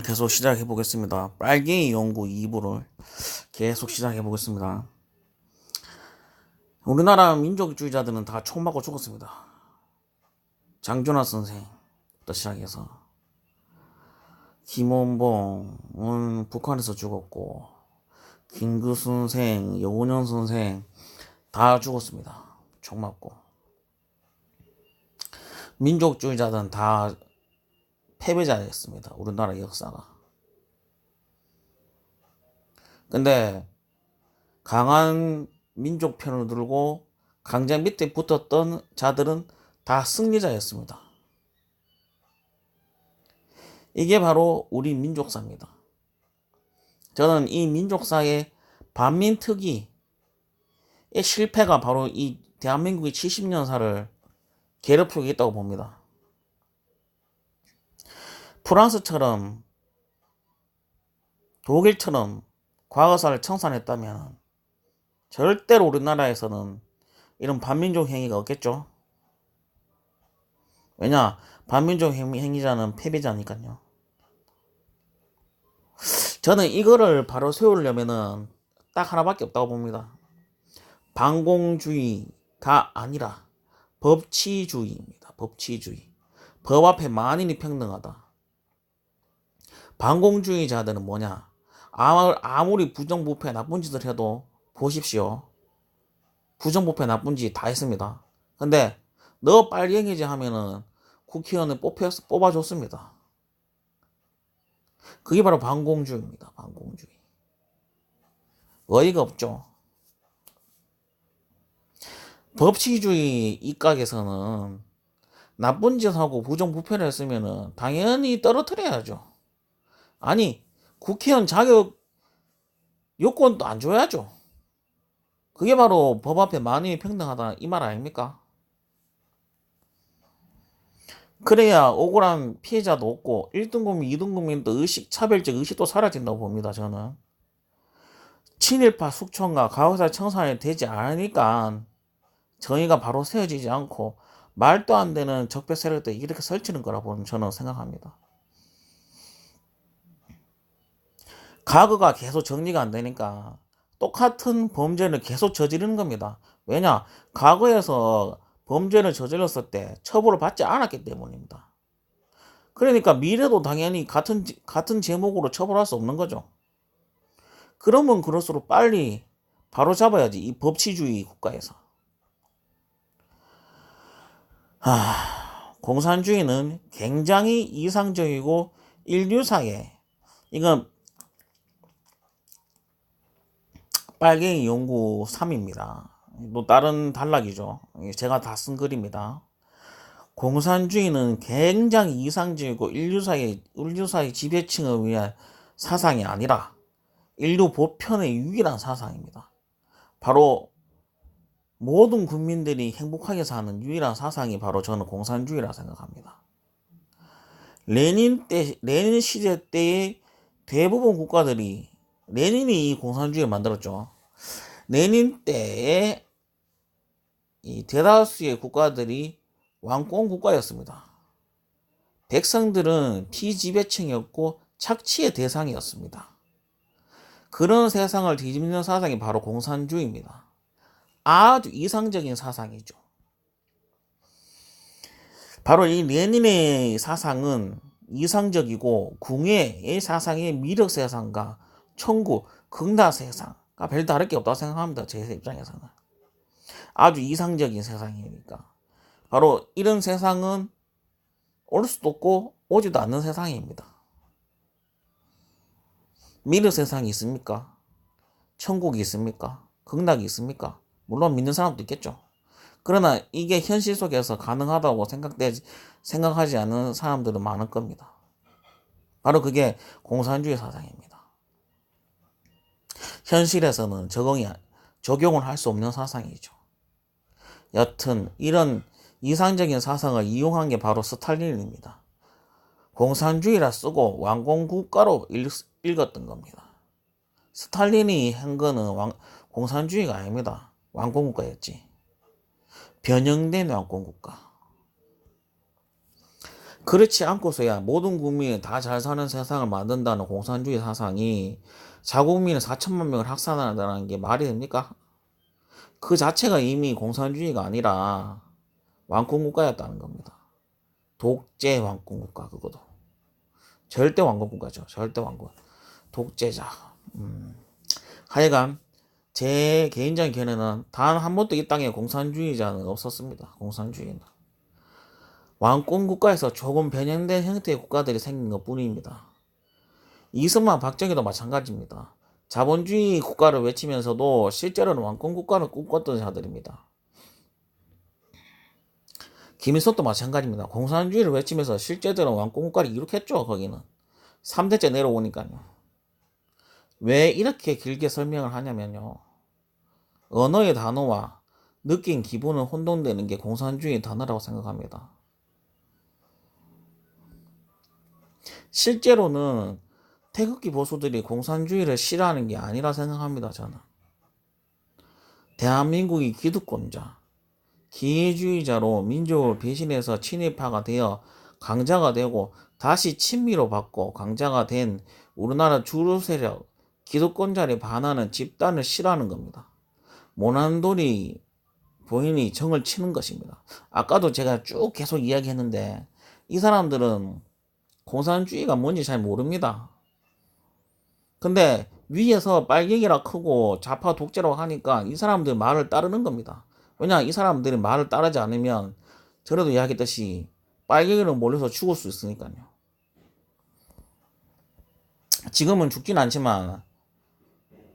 계속 시작해 보겠습니다. 빨갱이 연구 2부를 계속 시작해 보겠습니다. 우리나라 민족주의자들은 다 총 맞고 죽었습니다. 장준하 선생부터 시작해서 김원봉은 북한에서 죽었고, 김구 선생, 여운현 선생 다 죽었습니다. 총 맞고. 민족주의자들은 다 패배자였습니다. 우리나라 역사가. 근데 강한 민족 편을 들고 강자 밑에 붙었던 자들은 다 승리자였습니다. 이게 바로 우리 민족사입니다. 저는 이 민족사의 반민특위의 실패가 바로 이 대한민국의 70년사를 괴롭히고 있다고 봅니다. 프랑스처럼 독일처럼 과거사를 청산했다면 절대로 우리나라에서는 이런 반민족 행위가 없겠죠. 왜냐? 반민족 행위자는 패배자니까요. 저는 이거를 바로 세우려면은 딱 하나밖에 없다고 봅니다. 반공주의가 아니라 법치주의입니다. 법치주의. 법 앞에 만인이 평등하다. 반공주의자들은 뭐냐? 아무리 부정부패 나쁜 짓을 해도 보십시오. 부정부패 나쁜 짓 다 했습니다. 근데 너 빨갱이지 하면은 국회의원을 뽑아줬습니다. 그게 바로 반공주의입니다. 반공주의. 어이가 없죠. 법치주의 입각에서는 나쁜 짓 하고 부정부패를 했으면은 당연히 떨어뜨려야죠. 아니, 국회의원 자격 요건도 안 줘야죠. 그게 바로 법 앞에 만인이 평등하다 이 말 아닙니까? 그래야 억울한 피해자도 없고 1등급민, 2등급민도 차별적 의식도 사라진다고 봅니다. 저는. 친일파 숙청과 가혹살 청산이 되지 않으니까 정의가 바로 세워지지 않고 말도 안 되는 적폐 세력들이 이렇게 설치는 거라고 저는 생각합니다. 과거가 계속 정리가 안 되니까 똑같은 범죄를 계속 저지르는 겁니다. 왜냐? 과거에서 범죄를 저질렀을 때 처벌을 받지 않았기 때문입니다. 그러니까 미래도 당연히 같은 제목으로 처벌할 수 없는 거죠. 그러면 그럴수록 빨리 바로 잡아야지, 이 법치주의 국가에서. 공산주의는 굉장히 이상적이고 인류사에, 이건 빨갱이 연구 3입니다. 또 다른 단락이죠. 제가 다 쓴 글입니다. 공산주의는 굉장히 이상적이고 인류사의 지배층을 위한 사상이 아니라 인류 보편의 유일한 사상입니다. 바로 모든 국민들이 행복하게 사는 유일한 사상이 바로 저는 공산주의라 생각합니다. 레닌 시대 때의 대부분 국가들이, 레닌이 이 공산주의를 만들었죠. 레닌 때의 이 대다수의 국가들이 왕권 국가였습니다. 백성들은 피지배층이었고 착취의 대상이었습니다. 그런 세상을 뒤집는 사상이 바로 공산주의입니다. 아주 이상적인 사상이죠. 바로 이 레닌의 사상은 이상적이고 궁예의 사상의 미륵 세상과 천국, 극락 세상과 별 다를 게 없다고 생각합니다. 제 입장에서는. 아주 이상적인 세상이니까. 바로 이런 세상은 올 수도 없고 오지도 않는 세상입니다. 미륵 세상이 있습니까? 천국이 있습니까? 극락이 있습니까? 물론 믿는 사람도 있겠죠. 그러나 이게 현실 속에서 가능하다고 생각하지 않는 사람들은 많을 겁니다. 바로 그게 공산주의 사상입니다. 현실에서는 적용을 할 수 없는 사상이죠. 여튼 이런 이상적인 사상을 이용한 게 바로 스탈린입니다. 공산주의라 쓰고 왕공국가로 읽었던 겁니다. 스탈린이 한 거는 공산주의가 아닙니다. 왕공국가였지. 변형된 왕권국가. 그렇지 않고서야 모든 국민이 다 잘 사는 세상을 만든다는 공산주의 사상이 자국민을 4천만 명을 학살한다는 게 말이 됩니까? 그 자체가 이미 공산주의가 아니라 왕권국가였다는 겁니다. 독재 왕권국가 그거도. 절대 왕권국가죠. 절대 왕권. 독재자. 하여간 제 개인적인 견해는 단 한 번도 이 땅에 공산주의자는 없었습니다. 공산주의는. 왕권 국가에서 조금 변형된 형태의 국가들이 생긴 것 뿐입니다. 이승만, 박정희도 마찬가지입니다. 자본주의 국가를 외치면서도 실제로는 왕권 국가를 꿈꿨던 자들입니다. 김일성도 마찬가지입니다. 공산주의를 외치면서 실제로는 왕권 국가를 이룩했죠. 거기는. 3대째 내려오니까요. 왜 이렇게 길게 설명을 하냐면요. 언어의 단어와 느낀 기분은 혼동되는 게 공산주의 단어라고 생각합니다. 실제로는 태극기 보수들이 공산주의를 싫어하는 게 아니라 생각합니다. 저는. 대한민국이 기득권자, 기회주의자로 민족을 배신해서 친일파가 되어 강자가 되고 다시 친미로 받고 강자가 된 우리나라 주류 세력, 기득권자에 반하는 집단을 싫어하는 겁니다. 모난돌이 본인이 정을 치는 것입니다. 아까도 제가 쭉 계속 이야기했는데 이 사람들은 공산주의가 뭔지 잘 모릅니다. 근데 위에서 빨갱이라 크고 좌파 독재라고 하니까 이 사람들 말을 따르는 겁니다. 왜냐 이 사람들이 말을 따르지 않으면 전에도 이야기했듯이 빨갱이로 몰려서 죽을 수 있으니까요. 지금은 죽진 않지만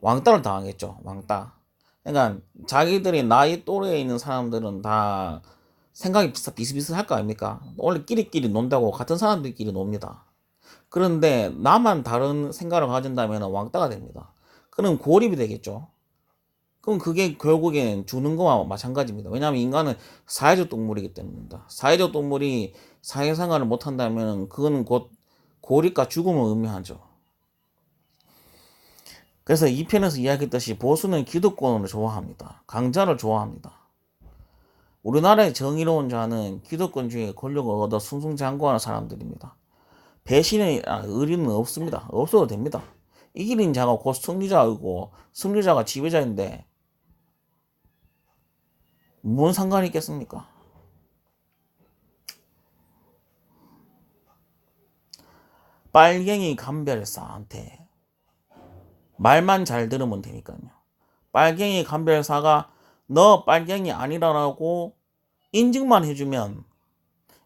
왕따를 당하겠죠. 왕따. 그러니까 자기들이 나이 또래에 있는 사람들은 다 생각이 비슷비슷할 거 아닙니까? 원래 끼리끼리 논다고 같은 사람들끼리 놉니다. 그런데 나만 다른 생각을 가진다면 왕따가 됩니다. 그럼 고립이 되겠죠. 그럼 그게 결국엔 죽는 거와 마찬가지입니다. 왜냐하면 인간은 사회적 동물이기 때문입니다. 사회적 동물이 사회생활을 못한다면 그건 곧 고립과 죽음을 의미하죠. 그래서 이 편에서 이야기했듯이 보수는 기득권을 좋아합니다. 강자를 좋아합니다. 우리나라의 정의로운 자는 기득권주의의 권력을 얻어 승승장구하는 사람들입니다. 배신의 의리는 없습니다. 없어도 됩니다. 이기는 자가 곧 승리자이고 승리자가 지배자인데 뭔 상관이 있겠습니까? 빨갱이 감별사한테 말만 잘 들으면 되니까요. 빨갱이 감별사가 너 빨갱이 아니라고 인증만 해주면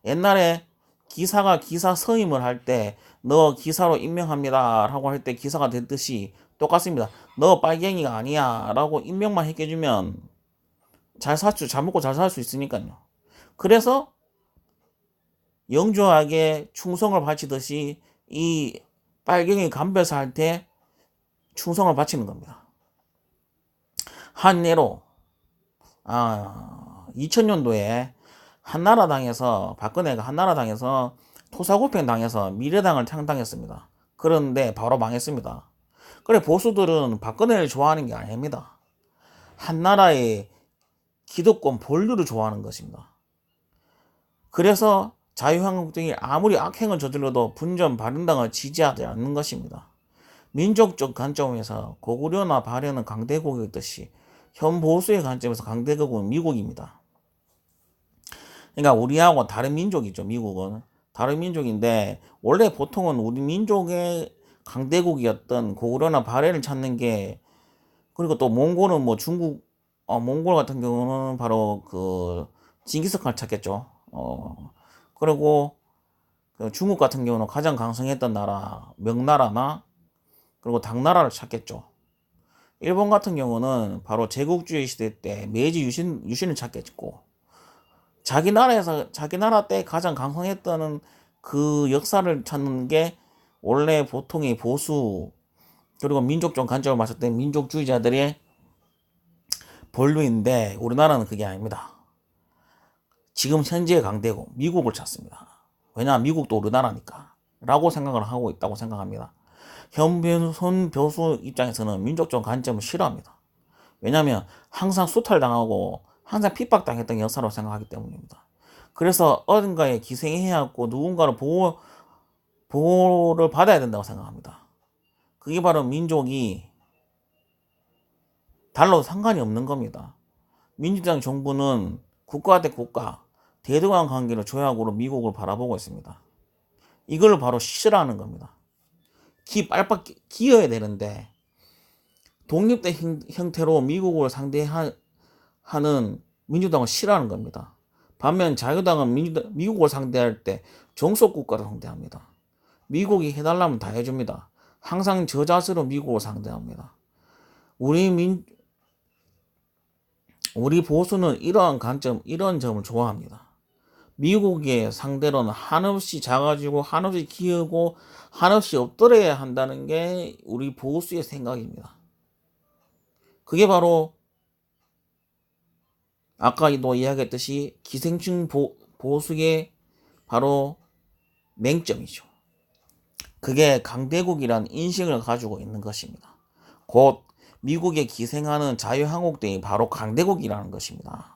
옛날에 기사가 기사 서임을 할 때 너 기사로 임명합니다 라고 할 때 기사가 됐듯이 똑같습니다. 너 빨갱이가 아니야 라고 임명만 해주면 잘 먹고 잘 살 수 있으니까요. 그래서 영조에게 충성을 바치듯이 이 빨갱이 감별사한테 충성을 바치는 겁니다. 한예로 2000년도에 한나라당에서 박근혜가 한나라당에서 토사구팽 당해서 미래당을 창당했습니다. 그런데 바로 망했습니다. 그래 보수들은 박근혜를 좋아하는 게 아닙니다. 한나라의 기득권 본류를 좋아하는 것입니다. 그래서 자유한국당이 아무리 악행을 저질러도 분전 바른당을 지지하지 않는 것입니다. 민족적 관점에서 고구려나 발해는 강대국이었듯이 현 보수의 관점에서 강대국은 미국입니다. 그러니까 우리하고 다른 민족이죠. 미국은 다른 민족인데 원래 보통은 우리 민족의 강대국이었던 고구려나 발해를 찾는 게 그리고 또 몽골은 뭐 중국 몽골 같은 경우는 바로 그 징기스칸을 찾겠죠. 그리고 그 중국 같은 경우는 가장 강성했던 나라 명나라나 그리고 당나라를 찾겠죠. 일본 같은 경우는 바로 제국주의 시대 때 메이지 유신을 찾겠고 자기 나라 때 가장 강성했던 그 역사를 찾는 게 원래 보통의 보수 그리고 민족적 관점을 봤을 때 민족주의자들의 본류인데 우리나라는 그게 아닙니다. 지금 현재의 강대국 미국을 찾습니다. 왜냐하면 미국도 우리나라니까 라고 생각을 하고 있다고 생각합니다. 현 교수 입장에서는 민족적 관점을 싫어합니다. 왜냐하면 항상 수탈당하고 항상 핍박당했던 역사로 생각하기 때문입니다. 그래서 어딘가에 기생해야 하고 누군가를 보호를 받아야 된다고 생각합니다. 그게 바로 민족이 달라도 상관이 없는 겁니다. 민주당 정부는 국가 대 국가, 대등한 관계를 조약으로 미국을 바라보고 있습니다. 이걸 바로 싫어하는 겁니다. 빨빨 기어야 되는데 독립된 형태로 미국을 상대하는 민주당을 싫어하는 겁니다. 반면 자유당은 미국을 상대할 때 종속 국가를 상대합니다. 미국이 해달라면 다 해줍니다. 항상 저자세로 미국을 상대합니다. 우리 보수는 이런 점을 좋아합니다. 미국의 상대로는 한없이 작아지고 한없이 기우고 한없이 엎드려야 한다는 게 우리 보수의 생각입니다. 그게 바로 아까도 이야기했듯이 기생충 보수의 바로 맹점이죠. 그게 강대국이란 인식을 가지고 있는 것입니다. 곧 미국에 기생하는 자유한국당이 바로 강대국이라는 것입니다.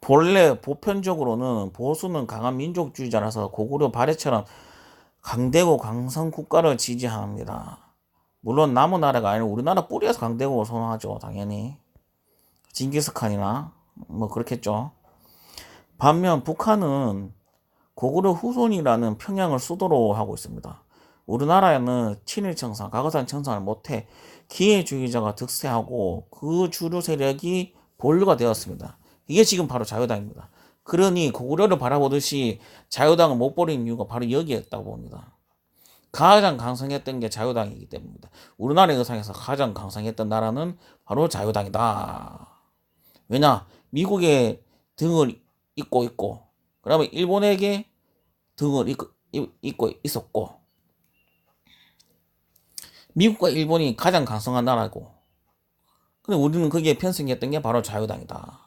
본래 보편적으로는 보수는 강한 민족주의자라서 고구려 발해처럼 강대국 강성 국가를 지지합니다. 물론 남의 나라가 아니라 우리나라 뿌리에서 강대국을 선호하죠. 당연히 징기스칸이나 뭐 그렇겠죠. 반면 북한은 고구려 후손이라는 평양을 수도로 하고 있습니다. 우리나라에는 친일 청산, 가거산 청산을 못해 기회주의자가 득세하고 그 주류 세력이 본류가 되었습니다. 이게 지금 바로 자유당입니다. 그러니 고구려를 바라보듯이 자유당을 못 버리는 이유가 바로 여기였다고 봅니다. 가장 강성했던 게 자유당이기 때문입니다. 우리나라 역사에서 가장 강성했던 나라는 바로 자유당이다. 왜냐? 미국의 등을 잇고 있고, 그다음에 일본에게 등을 잇고 있었고, 미국과 일본이 가장 강성한 나라고, 근데 우리는 거기에 편승했던 게 바로 자유당이다.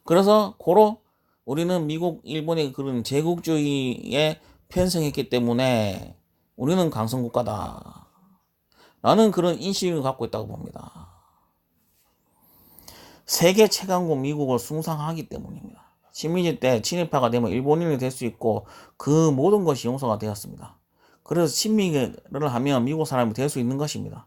그래서 고로 우리는 미국, 일본의 그런 제국주의에 편승했기 때문에 우리는 강성국가다 라는 그런 인식을 갖고 있다고 봅니다. 세계 최강국 미국을 숭상하기 때문입니다. 식민지 때 친일파가 되면 일본인이 될 수 있고 그 모든 것이 용서가 되었습니다. 그래서 친미를 하면 미국 사람이 될 수 있는 것입니다.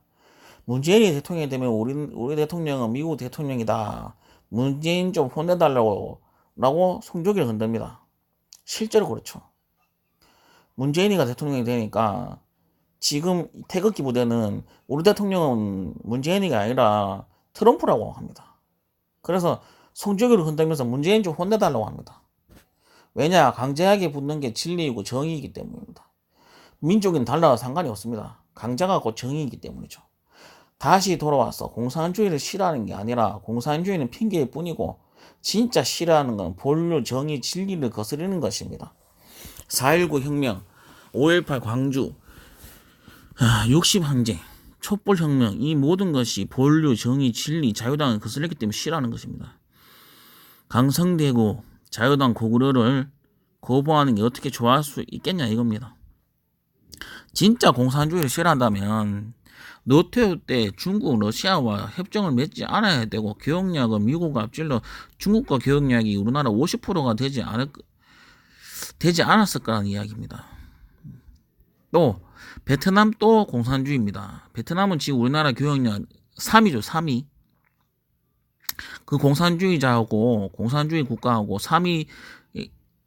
문재인이 대통령이 되면 우리 대통령은 미국 대통령이다. 문재인 좀 혼내달라고 라고 송조기를 흔듭니다. 실제로 그렇죠. 문재인이가 대통령이 되니까 지금 태극기 부대는 우리 대통령은 문재인이가 아니라 트럼프라고 합니다. 그래서 송조기를 흔들면서 문재인 좀 혼내달라고 합니다. 왜냐? 강제하게 붙는 게 진리이고 정의이기 때문입니다. 민족은 달라도 상관이 없습니다. 강자가 곧 정의이기 때문이죠. 다시 돌아와서 공산주의를 싫어하는 게 아니라 공산주의는 핑계일 뿐이고 진짜 싫어하는 건 본류, 정의, 진리를 거스르는 것입니다. 4.19 혁명, 5.18 광주, 60 항쟁, 촛불 혁명, 이 모든 것이 본류, 정의, 진리, 자유당을 거스르기 때문에 싫어하는 것입니다. 강성되고 자유당 고구려를 거부하는 게 어떻게 좋아할 수 있겠냐 이겁니다. 진짜 공산주의를 싫어한다면 노태우 때 중국, 러시아와 협정을 맺지 않아야 되고 교역량은 미국을 앞질러 중국과 교역량이 우리나라 50%가 되지 않았을 거라는 이야기입니다. 또 베트남 또 공산주의입니다. 베트남은 지금 우리나라 교역량 3위죠. 3위. 그 공산주의자하고 공산주의 국가하고 3위,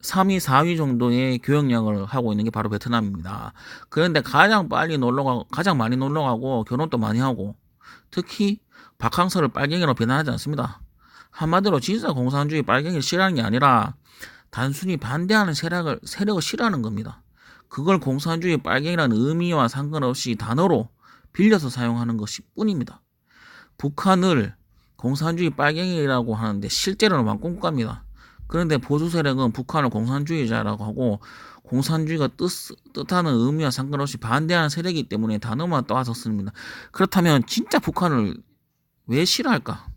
4위 정도의 교역량을 하고 있는 게 바로 베트남입니다. 그런데 가장 많이 놀러가고 결혼도 많이 하고 특히 박항서를 빨갱이로 비난하지 않습니다. 한마디로 진짜 공산주의 빨갱이를 싫어하는 게 아니라 단순히 반대하는 세력을 싫어하는 겁니다. 그걸 공산주의 빨갱이라는 의미와 상관없이 단어로 빌려서 사용하는 것이 뿐입니다. 북한을 공산주의 빨갱이라고 하는데 실제로는 왕꿈갑니다. 그런데 보수 세력은 북한을 공산주의자라고 하고 공산주의가 뜻하는 의미와 상관없이 반대하는 세력이기 때문에 단어만 떠와서 씁니다. 그렇다면 진짜 북한을 왜 싫어할까?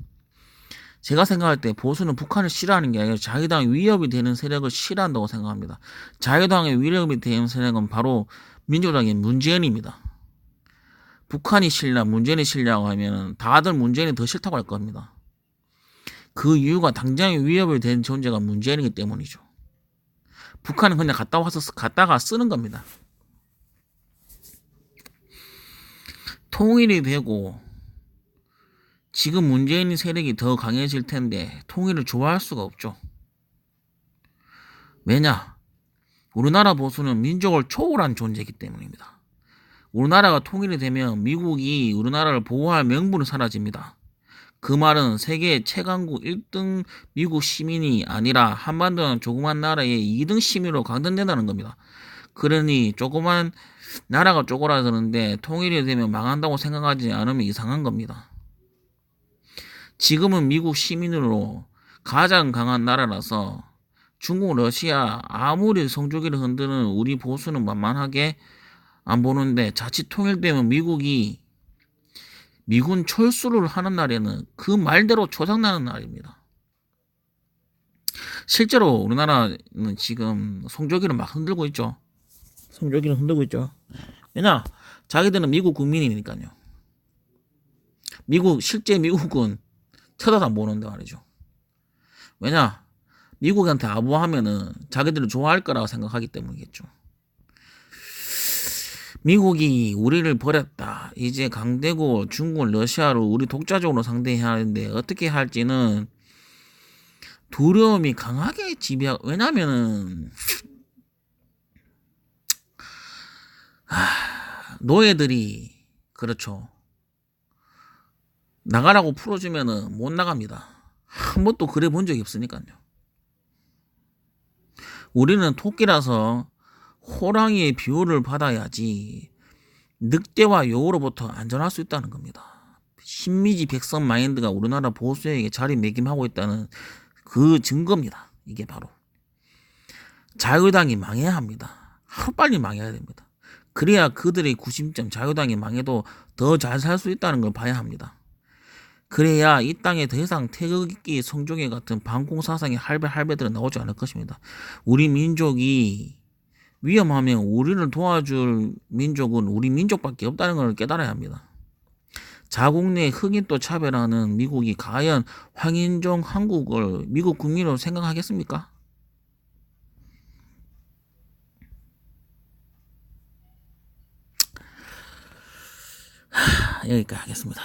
제가 생각할 때 보수는 북한을 싫어하는 게 아니라 자유당의 위협이 되는 세력을 싫어한다고 생각합니다. 자유당의 위협이 되는 세력은 바로 민주당의 문재인입니다. 북한이 싫냐 문재인이 싫냐고 하면 다들 문재인이 더 싫다고 할 겁니다. 그 이유가 당장의 위협이 된 존재가 문재인이기 때문이죠. 북한은 그냥 갔다가 쓰는 겁니다. 통일이 되고 지금 문재인 세력이 더 강해질 텐데 통일을 좋아할 수가 없죠. 왜냐? 우리나라 보수는 민족을 초월한 존재이기 때문입니다. 우리나라가 통일이 되면 미국이 우리나라를 보호할 명분이 사라집니다. 그 말은 세계 최강국 1등 미국 시민이 아니라 한반도는 조그만 나라의 2등 시민으로 강등된다는 겁니다. 그러니 조그만 나라가 쪼그라드는데 통일이 되면 망한다고 생각하지 않으면 이상한 겁니다. 지금은 미국 시민으로 가장 강한 나라라서 중국, 러시아 아무리 성조기를 흔드는 우리 보수는 만만하게 안 보는데 자칫 통일되면 미국이 미군 철수를 하는 날에는 그 말대로 조장나는 날입니다. 실제로 우리나라는 지금 성조기를 막 흔들고 있죠. 성조기를 흔들고 있죠. 왜냐? 자기들은 미국 국민이니까요. 실제 미국은 쳐다도 안 보는데 말이죠. 왜냐? 미국한테 아부하면은 자기들을 좋아할 거라고 생각하기 때문이겠죠. 미국이 우리를 버렸다. 이제 강대국, 중국, 러시아로 우리 독자적으로 상대해야 하는데 어떻게 할지는 두려움이 강하게 지배하고, 왜냐면은 노예들이 그렇죠. 나가라고 풀어주면은 못 나갑니다. 한 번도 그래 본 적이 없으니까요. 우리는 토끼라서 호랑이의 비호를 받아야지 늑대와 여우로부터 안전할 수 있다는 겁니다. 신미지 백성 마인드가 우리나라 보수에게 자리매김하고 있다는 그 증거입니다. 이게 바로 자유당이 망해야 합니다. 하루빨리 망해야 됩니다. 그래야 그들의 구심점 자유당이 망해도 더 잘 살 수 있다는 걸 봐야 합니다. 그래야 이 땅에 더 이상 태극기 성종의 같은 반공사상의 할배들은 나오지 않을 것입니다. 우리 민족이 위험하면 우리를 도와줄 민족은 우리 민족밖에 없다는 걸 깨달아야 합니다. 자국 내 흑인도 차별하는 미국이 과연 황인종 한국을 미국 국민으로 생각하겠습니까? 여기까지 하겠습니다.